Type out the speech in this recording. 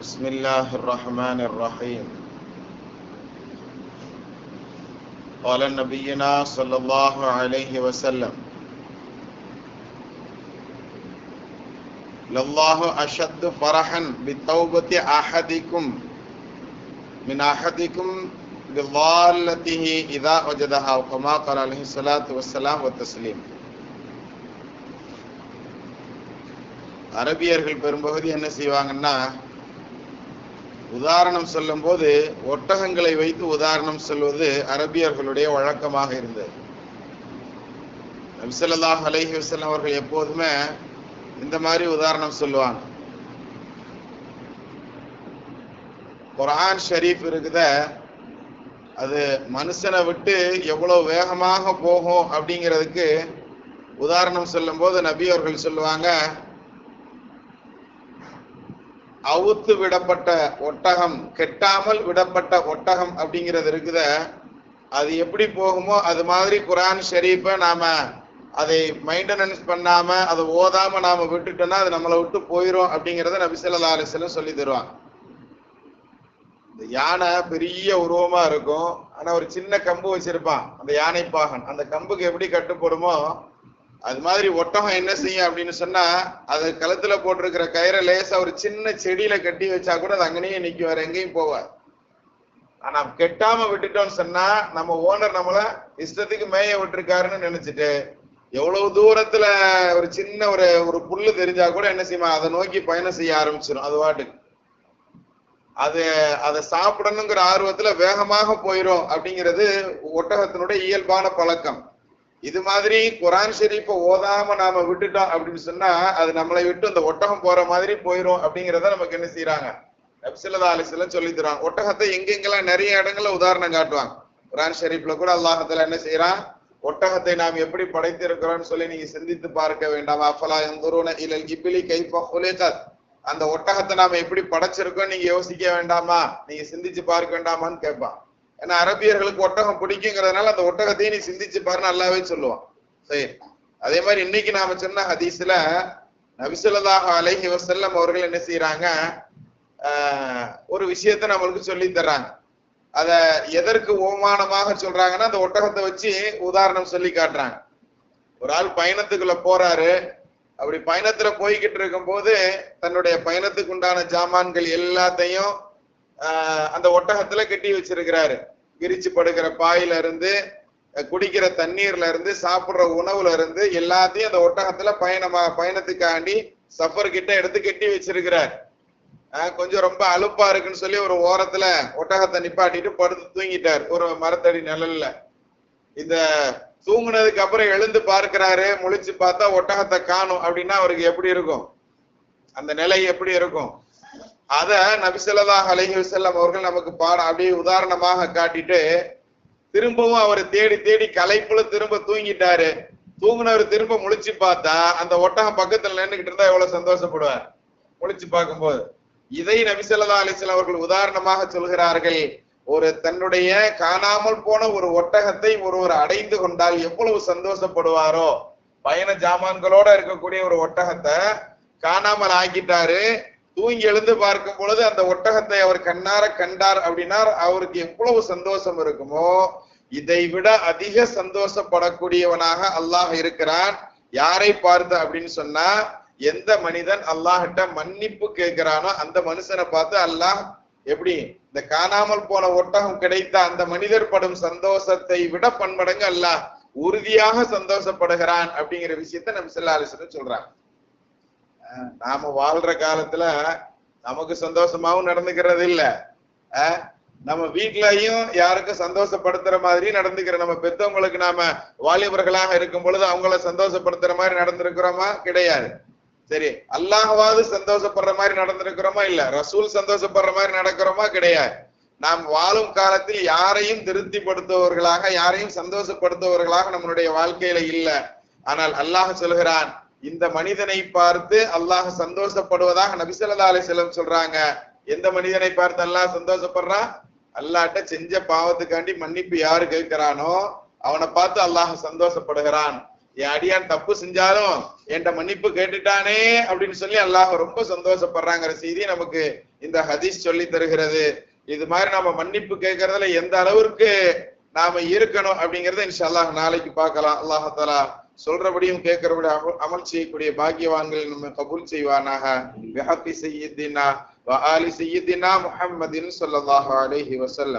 بسم الله الرحمن الرحيم. قال نبينا صلى الله عليه وسلم: لله أشد فرحا بتوبة أحدكم من أحدكم بضالته إذا وجدها، كما قال عليه الصلاة والسلام والتسليم. அரபியர்கள் பெரும்பகுதி என்ன செய்வாங்கன்னா, உதாரணம் சொல்லும் போது ஒட்டகங்களை வைத்து உதாரணம் சொல்வது அரபியர்களுடைய வழக்கமாக இருந்தது. நபி ஸல்லல்லாஹு அலைஹி வஸல்லம் அவர்கள் எப்போதுமே இந்த மாதிரி உதாரணம் சொல்லுவாங்க. குர்ஆன் ஷரீஃப் இருக்குத, அது மனுஷனை விட்டு எவ்வளவு வேகமாக போகும் அப்படிங்கிறதுக்கு உதாரணம் சொல்லும் போது நபி அவர்கள் சொல்லுவாங்க, அவுத்து விடப்பட்ட ஒட்டகம், கெட்டாமல் விடப்பட்ட ஒட்டகம் அப்படிங்கிறது இருக்குத, அது எப்படி போகுமோ அது மாதிரி குர்ஆன் ஷரீஃபை நாம அதை மெயின்டெனன்ஸ் பண்ணாம அதை ஓதாம நாம விட்டுட்டோம்னா அது நம்மளை விட்டு போயிடும் அப்படிங்கிறத நபி ஸல்லல்லாஹு அலைஹி வஸல்லம் சொல்லி தருவாங்க. இந்த யானை பெரிய உருவமா இருக்கும், ஆனா ஒரு சின்ன கம்பு வச்சிருப்பான் அந்த யானை பாகன். அந்த கம்புக்கு எப்படி கட்டுப்படுமோ அது மாதிரி ஒட்டகம் என்ன செய்யும் அப்படின்னு சொன்னா, அது கழுத்துல போட்டிருக்கிற கயிறை லேசா ஒரு சின்ன செடியில கட்டி வச்சா கூட அது அங்கேயே நிக்கும், வேற எங்கேயும் போவாது. ஆனா கெட்டாம விட்டுட்டோம்னு சொன்னா நம்ம ஓனர் நம்மள இஷ்டத்துக்கு மேய விட்டுருக்காருன்னு நினைச்சிட்டு எவ்வளவு தூரத்துல ஒரு சின்ன ஒரு புல்லு தெரிஞ்சா கூட என்ன செய்யுமா, அதை நோக்கி பயணம் செய்ய ஆரம்பிச்சிடும். அது வாட்டுக்கு அதை சாப்பிடணுங்கிற ஆர்வத்துல வேகமாக போயிடும் அப்படிங்கிறது ஒட்டகத்தினுடைய இயல்பான பழக்கம். இது மாதிரி குர்ஆன் ஷரீஃபை ஓதாம நாம விட்டுட்டோம் அப்படின்னு சொன்னா அது நம்மளை விட்டு அந்த ஒட்டகம் போற மாதிரி போயிடும் அப்படிங்கிறத நமக்கு என்ன செய்யறாங்க, நபி ஸல்லல்லாஹு அலைஹி வஸல்லம் சொல்லி தருவாங்க. ஒட்டகத்தை எங்கெங்கெல்லாம் நிறைய இடங்கள்ல உதாரணம் காட்டுவாங்க. குர்ஆன் ஷரீஃப்ல கூட அல்லாஹ் தஆலா என்ன செய்யறான், ஒட்டகத்தை நாம் எப்படி படைத்திருக்கிறோம்னு சொல்லி நீங்க சிந்தித்து பார்க்க வேண்டாமா, அஃபலா யன்துரூன இலல் இப்லி கைஃப குலிகத், அந்த ஒட்டகத்தை நாம எப்படி படைச்சிருக்கோம் நீங்க யோசிக்க வேண்டாமா, நீங்க சிந்திச்சு பார்க்க வேண்டாமான்னு கேட்பான். ஏன்னா அரபியர்களுக்கு ஒட்டகம் பிடிக்குங்கிறதுனால அந்த ஒட்டகத்தையும் நீ சிந்திச்சு பாருன்னு அல்லாஹ்வே சொல்லுவான். சரி, அதே மாதிரி இன்னைக்கு நாம சொன்ன ஹதீஸ்ல நபி ஸல்லல்லாஹு அலைஹி வஸல்லம் அவர்கள் என்ன செய்யறாங்க, ஒரு விஷயத்த நம்மளுக்கு சொல்லி தர்றாங்க. அத எதற்கு ஓமானமாக சொல்றாங்கன்னா, அந்த ஒட்டகத்தை வச்சு உதாரணம் சொல்லி காட்டுறாங்க. ஒரு ஆள் பயணத்துக்குள்ள போறாரு, அப்படி பயணத்துல போய்கிட்டு இருக்கும் போது தன்னுடைய பயணத்துக்கு உண்டான ஜாமான்கள் எல்லாத்தையும் அந்த ஒட்டகத்துல கட்டி வச்சிருக்கிறாரு. விரிச்சு படுக்கிற பாயில இருந்து, குடிக்கிற தண்ணீர்ல இருந்து, சாப்பிடுற உணவுல இருந்து எல்லாத்தையும் அந்த ஒட்டகத்துல பயணத்துக்காண்டி சஃபர் கிட்ட எடுத்து கட்டி வச்சிருக்கிறார். கொஞ்சம் ரொம்ப அலுப்பா இருக்குன்னு சொல்லி ஒரு ஓரத்துல ஒட்டகத்தை நிப்பாட்டிட்டு படுத்து தூங்கிட்டார் ஒரு மரத்தடி நிழல்ல. இந்த தூங்குனதுக்கு அப்புறம் எழுந்து பார்க்கிறாரு, முழிச்சு பார்த்தா ஒட்டகத்தை காணும் அப்படின்னா அவருக்கு எப்படி இருக்கும், அந்த நிலை எப்படி இருக்கும்? அத நபி ஸல்லல்லாஹு அலைஹி வஸல்லம் அவர்கள் நமக்கு அப்படியே உதாரணமாக காட்டிட்டு திரும்பவும் அவர் தேடி தேடி களைப்புல திரும்ப தூங்கிட்டாரு. தூங்குனவர் திரும்ப முழிச்சு பார்த்தா அந்த ஒட்டகம் பக்கத்துல நின்றுகிட்டு இருந்தா எவ்வளவு சந்தோஷப்படுவார் முழிச்சு பார்க்கும்போது. இதை நபி ஸல்லல்லாஹு அலைஹி வஸல்லம் அவர்கள் உதாரணமாக சொல்கிறார்கள். ஒரு தன்னுடைய காணாமல் போன ஒரு ஒட்டகத்தை ஒருவர் அடைந்து கொண்டால் எவ்வளவு சந்தோஷப்படுவாரோ. பயண ஜாமான்களோட இருக்கக்கூடிய ஒரு ஒட்டகத்தை காணாமல் ஆக்கிட்டாரு, தூங்கி எழுந்து பார்க்கும் பொழுது அந்த ஒட்டகத்தை அவர் கண்ணார கண்டார் அப்படின்னா அவருக்கு எவ்வளவு சந்தோஷம் இருக்குமோ, இதை விட அதிக சந்தோஷப்படக்கூடியவனாக அல்லாஹ் இருக்கிறான். யாரை பார்த்து அப்படின்னு சொன்னா, எந்த மனிதன் அல்லாஹ்கிட்ட மன்னிப்பு கேட்கிறானோ அந்த மனுஷனை பார்த்து அல்லாஹ் எப்படி இந்த காணாமல் போன ஒட்டகம் கிடைத்த அந்த மனிதர் படும் சந்தோஷத்தை விட பன்மடங்கு அல்லாஹ் உறுதியாக சந்தோஷப்படுகிறான் அப்படிங்கிற விஷயத்த நபி ஸல்லல்லாஹு அலைஹி வஸல்லம் சொல்றாங்க. நாம வாழ்ற காலத்துல நமக்கு சந்தோஷமாவும் நடந்துக்கிறது இல்ல, நம்ம வீட்லயும் யாருக்கும் சந்தோஷப்படுத்துற மாதிரி நடந்துக்கிற, நம்ம பெத்தவங்களுக்கு நாம வாலிபர்களாக இருக்கும் பொழுது அவங்கள சந்தோஷப்படுத்துற மாதிரி நடந்திருக்கிறோமா? கிடையாது. சரி, அல்லாஹ்வாவது சந்தோஷப்படுற மாதிரி நடந்திருக்கிறோமா? இல்ல. ரசூல் சந்தோஷப்படுற மாதிரி நடக்கிறோமா? கிடையாது. நாம் வாழும் காலத்தில் யாரையும் திருப்திப்படுத்துவவர்களாக, யாரையும் சந்தோஷப்படுத்துவவர்களாக நம்மளுடைய வாழ்க்கையில இல்ல. ஆனால் அல்லாஹ் சொல்கிறான், இந்த மனிதனை பார்த்து அல்லாஹ் சந்தோஷப்படுவதாக நபி ஸல்லல்லாஹு அலைஹி வஸல்லம் சொல்றாங்க. எந்த மனிதனை பார்த்து அல்லாஹ் சந்தோஷப்படுறான்? அல்லாஹ்ட்ட செஞ்ச பாவத்துக்காண்டி மன்னிப்பு யாரு கேட்கிறானோ அவனை பார்த்து அல்லாஹ் சந்தோஷப்படுகிறான். என் அடியான் தப்பு செஞ்சாலும் என்கிட்ட மன்னிப்பு கேட்டுட்டானே அப்படின்னு சொல்லி அல்லாஹ் ரொம்ப சந்தோஷப்படுறாங்கிற செய்தி நமக்கு இந்த ஹதீஸ் சொல்லி தருகிறது. இது மாதிரி நாம மன்னிப்பு கேட்கறதுல எந்த அளவிற்கு நாம இருக்கணும் அப்படிங்கறத இன்ஷா அல்லாஹ் நாளைக்கு பார்க்கலாம். அல்லாஹ் தஆலா சொல்றபடியும் கேட்கிறபடி அமல் செய்யக்கூடிய பாக்கியவான்கள் நம்ம கபூல் செய்வானாக. பிஹக்கி சய்யிதினா வ ஆலி சய்யிதினா முஹம்மதின் ஸல்லல்லாஹு அலைஹி வஸல்லம்.